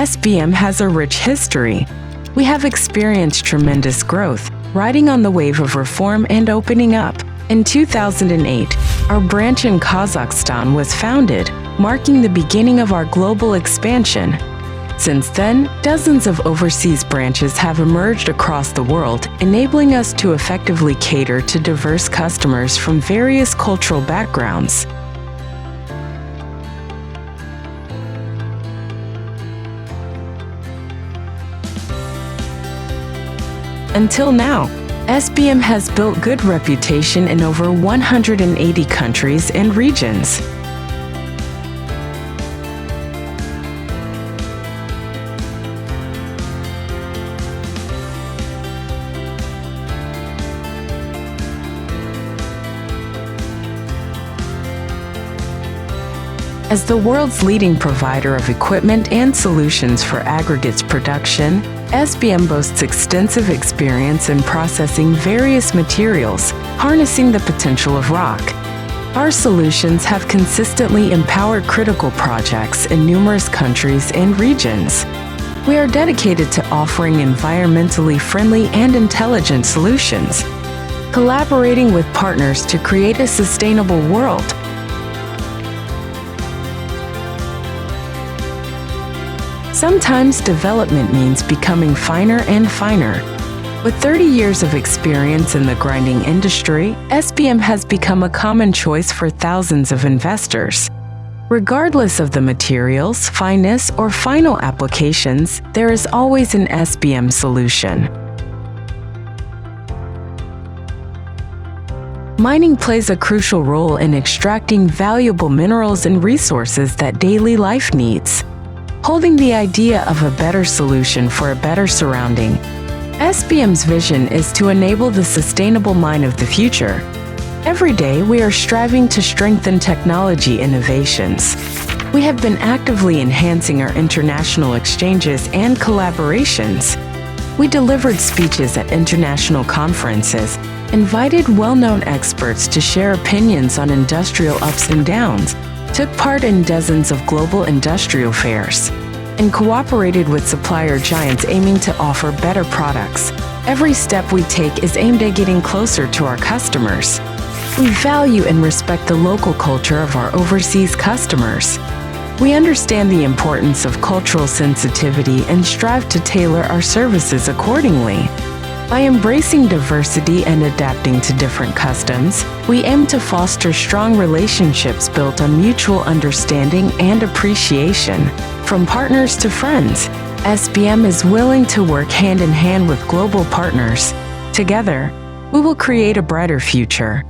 SBM has a rich history. We have experienced tremendous growth, riding on the wave of reform and opening up. In 2008, our branch in Kazakhstan was founded, marking the beginning of our global expansion. Since then, dozens of overseas branches have emerged across the world, enabling us to effectively cater to diverse customers from various cultural backgrounds. Until now, SBM has built good reputation in over 180 countries and regions. As the world's leading provider of equipment and solutions for aggregates production, SBM boasts extensive experience in processing various materials, harnessing the potential of rock. Our solutions have consistently empowered critical projects in numerous countries and regions. We are dedicated to offering environmentally friendly and intelligent solutions, collaborating with partners to create a sustainable world. Sometimes development means becoming finer and finer. With 30 years of experience in the grinding industry, SBM has become a common choice for thousands of investors. Regardless of the materials, fineness, or final applications, there is always an SBM solution. Mining plays a crucial role in extracting valuable minerals and resources that daily life needs. Holding the idea of a better solution for a better surrounding, SBM's vision is to enable the sustainable mine of the future. Every day, we are striving to strengthen technology innovations. We have been actively enhancing our international exchanges and collaborations. We delivered speeches at international conferences, invited well-known experts to share opinions on industrial ups and downs, took part in dozens of global industrial fairs, and cooperated with supplier giants aiming to offer better products. Every step we take is aimed at getting closer to our customers. We value and respect the local culture of our overseas customers. We understand the importance of cultural sensitivity and strive to tailor our services accordingly. By embracing diversity and adapting to different customs, we aim to foster strong relationships built on mutual understanding and appreciation. From partners to friends, SBM is willing to work hand in hand with global partners. Together, we will create a brighter future.